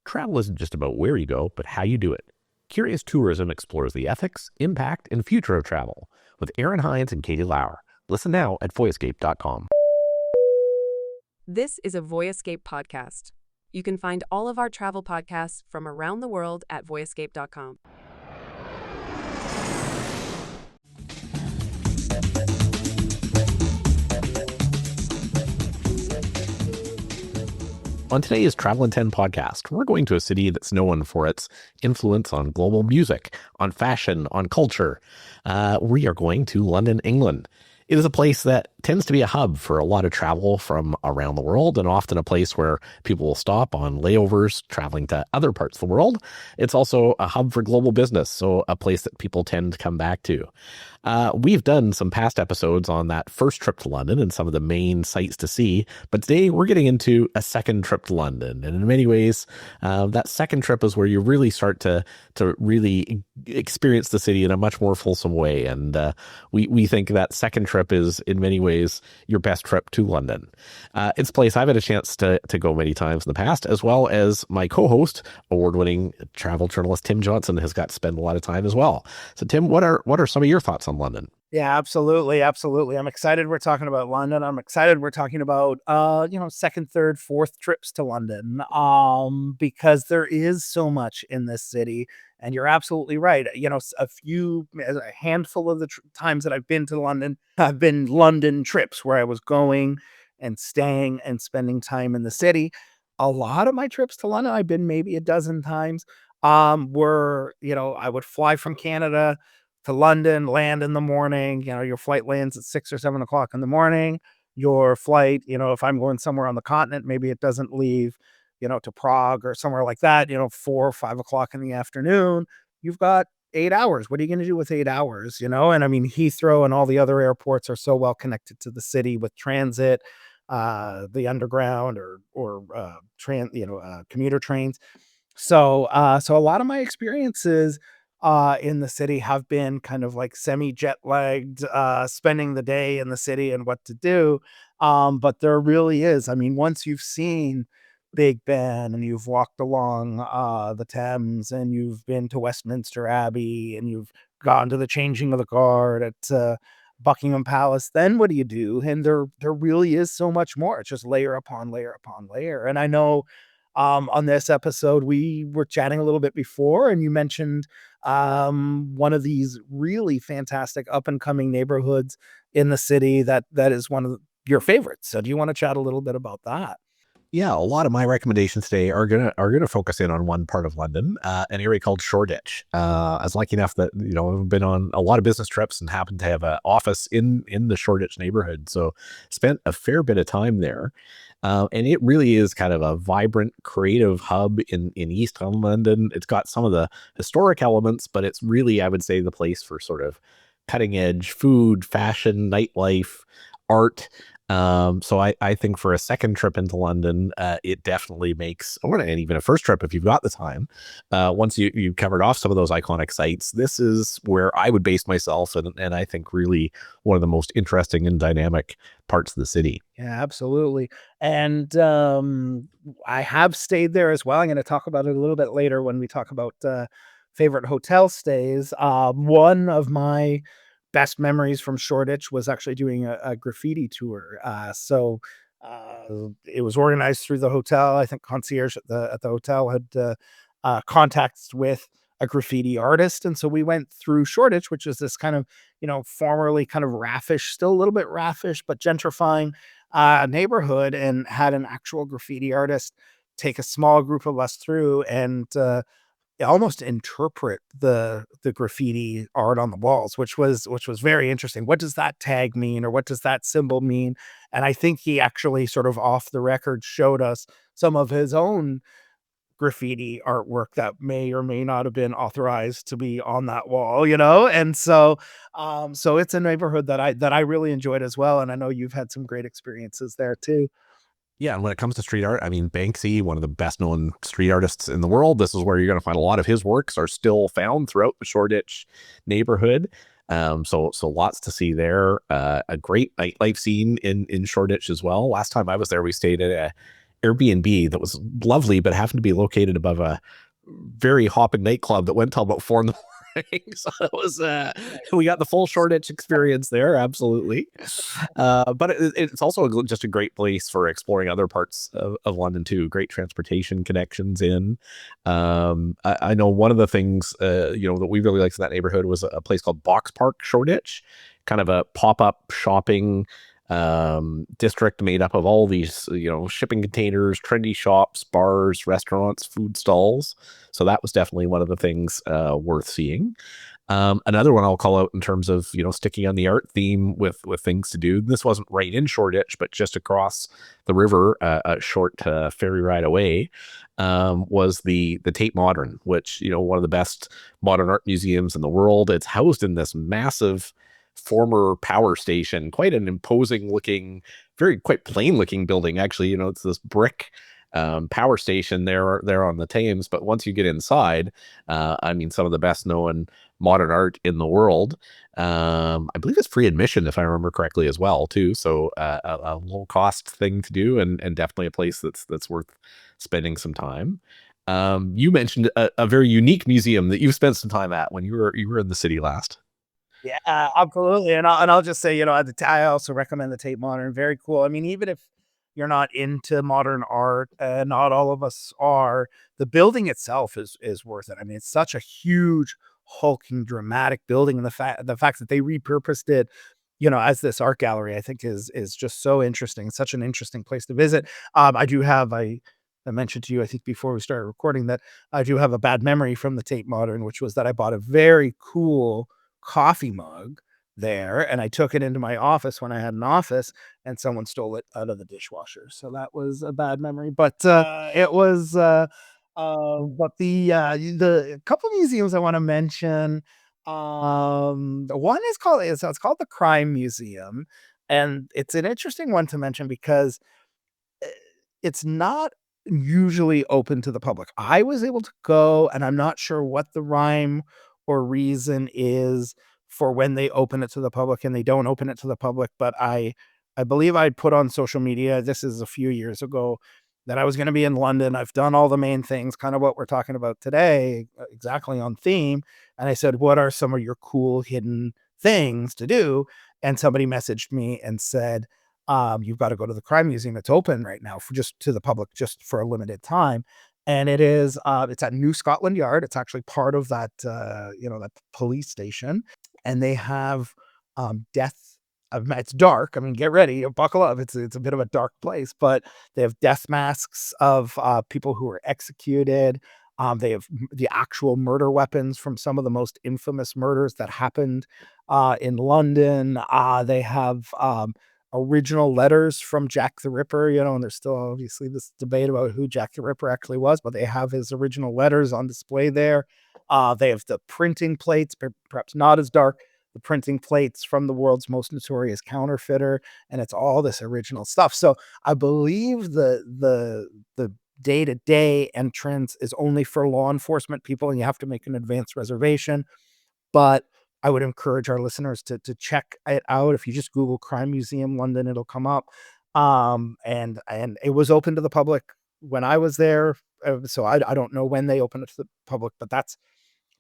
Travel isn't just about where you go, but how you do it. Curious Tourism explores the ethics, impact, and future of travel with Aaron Hines and Katie Lauer. Listen now at voyescape.com. This is a Voyescape podcast. You can find all of our travel podcasts from around the world at voyescape.com. On today's Travel in 10 podcast, we're going to a city that's known for its influence on global music, on fashion, on culture. We are going to London, England. It is a place that tends to be a hub for a lot of travel from around the world, and often a place where people will stop on layovers traveling to other parts of the world. It's also a hub for global business, so a place that people tend to come back to. We've done some past episodes on that first trip to London and some of the main sights to see, but today we're getting into a second trip to London. And in many ways, that second trip is where you really start to really experience the city in a much more fulsome way. And we think that second trip is in many ways your best trip to London. It's a place I've had a chance to go many times in the past, as well as my co-host, award-winning travel journalist Tim Johnson, has got to spend a lot of time as well. So Tim, what are some of your thoughts on London? Yeah, absolutely. Absolutely. I'm excited we're talking about London. I'm excited we're talking about, second, third, fourth trips to London, because there is so much in this city. And you're absolutely right. A handful of the times that I've been to London have been London trips where I was going and staying and spending time in the city. A lot of my trips to London, I've been maybe a dozen times, I would fly from Canada to London, land in the morning. Your flight lands at 6 or 7 o'clock in the morning. Your flight, if I'm going somewhere on the continent, maybe it doesn't leave, to Prague or somewhere like that, 4 or 5 o'clock in the afternoon. You've got 8 hours. What are you going to do with 8 hours? And I mean, Heathrow and all the other airports are so well connected to the city with transit, the underground or commuter trains. So a lot of my experiences in the city have been kind of like semi jet lagged, spending the day in the city and what to do. But there really is. I mean, once you've seen Big Ben and you've walked along the Thames and you've been to Westminster Abbey and you've gone to the changing of the guard at Buckingham Palace, then what do you do? And there really is so much more. It's just layer upon layer upon layer. And I know on this episode, we were chatting a little bit before, and you mentioned one of these really fantastic up and coming neighborhoods in the city that is one of your favorites. So do you want to chat a little bit about that? Yeah, a lot of my recommendations today are gonna focus in on one part of London, an area called Shoreditch. I was lucky enough that I've been on a lot of business trips and happened to have an office in the Shoreditch neighborhood, so spent a fair bit of time there. And it really is kind of a vibrant, creative hub in East London. It's got some of the historic elements, but it's really, I would say, the place for sort of cutting edge food, fashion, nightlife, art. So I think for a second trip into London, it definitely makes, and even a first trip if you've got the time, once you've covered off some of those iconic sites, this is where I would base myself, and I think really one of the most interesting and dynamic parts of the city. Yeah, absolutely. And I have stayed there as well. I'm going to talk about it a little bit later when we talk about favorite hotel stays. One of my best memories from Shoreditch was actually doing a graffiti tour. It was organized through the hotel. I think concierge at the hotel had contacts with a graffiti artist. And so we went through Shoreditch, which is this kind of, formerly kind of raffish, still a little bit raffish, but gentrifying neighborhood, and had an actual graffiti artist take a small group of us through and almost interpret the graffiti art on the walls, which was very interesting. What does that tag mean, or what does that symbol mean? And I think he actually sort of off the record showed us some of his own graffiti artwork that may or may not have been authorized to be on that wall, And so it's a neighborhood that I really enjoyed as well. And I know you've had some great experiences there too. Yeah, and when it comes to street art, I mean, Banksy, one of the best known street artists in the world, this is where you're going to find a lot of his works are still found throughout the Shoreditch neighborhood. So lots to see there. A great nightlife scene in Shoreditch as well. Last time I was there, we stayed at Airbnb that was lovely, but happened to be located above a very hopping nightclub that went till about 4 in the morning. So it was, we got the full Shoreditch experience there, absolutely. But it's also just a great place for exploring other parts of London too. Great transportation connections in. I know one of the things, that we really liked in that neighborhood was a place called Box Park, Shoreditch, kind of a pop-up shopping district made up of all these, shipping containers, trendy shops, bars, restaurants, food stalls. So that was definitely one of the things worth seeing. Another one I'll call out in terms of, sticking on the art theme with things to do. This wasn't right in Shoreditch, but just across the river, a short ferry ride away, was the Tate Modern, which, one of the best modern art museums in the world. It's housed in this massive former power station, quite an imposing looking, quite plain looking building. Actually, it's this brick power station there on the Thames. But once you get inside, some of the best known modern art in the world. I believe it's free admission, if I remember correctly, as well, too. So a low cost thing to do, and definitely a place that's worth spending some time. You mentioned a very unique museum that you spent some time at when you were in the city last. Yeah, absolutely. And I'll just say, I also recommend the Tate Modern. Very cool. I mean, even if you're not into modern art, and not all of us are, the building itself is worth it. I mean, it's such a huge, hulking, dramatic building, and the fact that they repurposed it, as this art gallery, I think is just so interesting. Such an interesting place to visit. I mentioned to you, I think before we started recording, that I do have a bad memory from the Tate Modern, which was that I bought a very cool coffee mug there, and I took it into my office when I had an office, and someone stole it out of the dishwasher. So that was a bad memory, but it was but the couple museums I want to mention, one is it's called the Crime Museum, and it's an interesting one to mention because it's not usually open to the public. I was able to go, and I'm not sure what the rhyme or reason is for when they open it to the public and they don't open it to the public, but I believe I'd put on social media, this is a few years ago, that I was gonna be in London. I've done all the main things, kind of what we're talking about today, exactly on theme, and I said, "What are some of your cool hidden things to do?" And somebody messaged me and said, "You've got to go to the Crime Museum. It's open right now for just to the public, just for a limited time." And it's at New Scotland Yard. It's actually part of that, that police station. And they have death. It's dark. I mean, get ready, buckle up. It's a bit of a dark place, but they have death masks of people who were executed. They have the actual murder weapons from some of the most infamous murders that happened in London. They have original letters from Jack the Ripper, and there's still obviously this debate about who Jack the Ripper actually was, but they have his original letters on display there. They have the printing plates, perhaps not as dark, the printing plates from the world's most notorious counterfeiter, and it's all this original stuff. So I believe the day-to-day entrance is only for law enforcement people, and you have to make an advance reservation. But I would encourage our listeners to check it out. If you just Google Crime Museum London, it'll come up. And it was open to the public when I was there. So I don't know when they open it to the public, but that's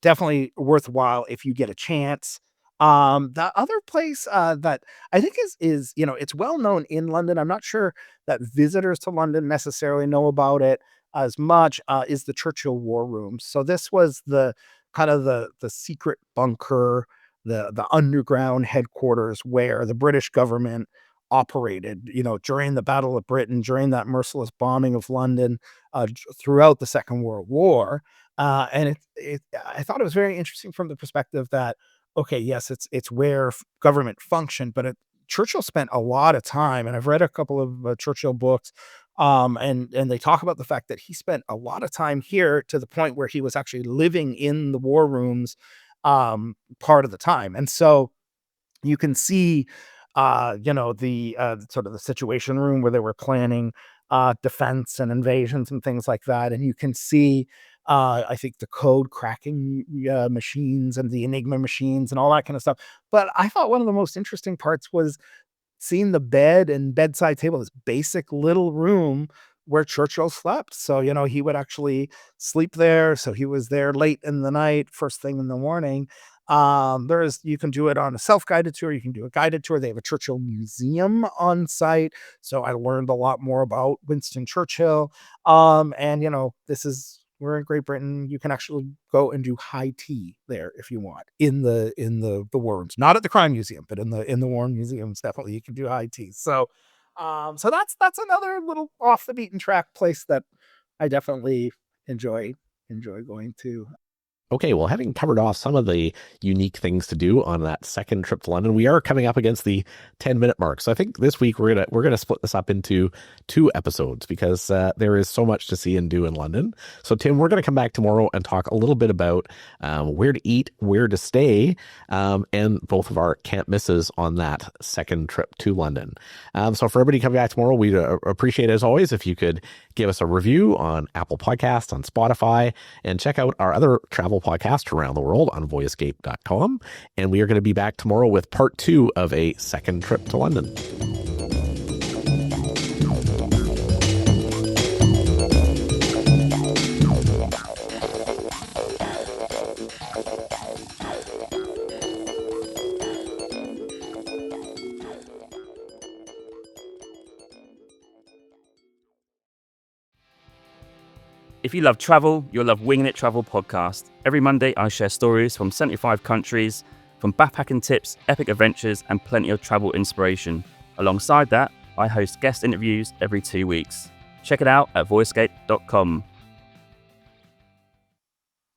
definitely worthwhile if you get a chance. The other place that I think is it's well known in London. I'm not sure that visitors to London necessarily know about it as much. Is the Churchill War Rooms. So this was the kind of the secret bunker, the underground headquarters where the British government operated, during the Battle of Britain, during that merciless bombing of London, throughout the Second World War. And I thought it was very interesting from the perspective that, okay, yes, it's where government functioned, but Churchill spent a lot of time, and I've read a couple of Churchill books, and they talk about the fact that he spent a lot of time here to the point where he was actually living in the war rooms, part of the time, and so you can see, the sort of the situation room where they were planning defense and invasions and things like that. And you can see, I think, the code cracking machines and the Enigma machines and all that kind of stuff. But I thought one of the most interesting parts was seeing the bed and bedside table, this basic little room where Churchill slept. So, he would actually sleep there. So he was there late in the night, first thing in the morning. You can do it on a self-guided tour. You can do a guided tour. They have a Churchill museum on site. So I learned a lot more about Winston Churchill. And we're in Great Britain. You can actually go and do high tea there if you want in the Warrens, not at the Crime Museum, but in the Warren Museums, definitely you can do high tea. So, that's another little off the beaten track place that I definitely enjoy going to. Okay, well, having covered off some of the unique things to do on that second trip to London, we are coming up against the 10-minute mark. So I think this week we're gonna split this up into 2 episodes because there is so much to see and do in London. So Tim, we're gonna come back tomorrow and talk a little bit about where to eat, where to stay, and both of our can't misses on that second trip to London. So for everybody coming back tomorrow, we'd appreciate, as always, if you could give us a review on Apple Podcasts, on Spotify, and check out our other travel podcast around the world on voyescape.com. And we are going to be back tomorrow with part 2 of a second trip to London. If you love travel, you'll love Winging It Travel podcast. Every Monday, I share stories from 75 countries, from backpacking tips, epic adventures, and plenty of travel inspiration. Alongside that, I host guest interviews every 2 weeks. Check it out at voyescape.com.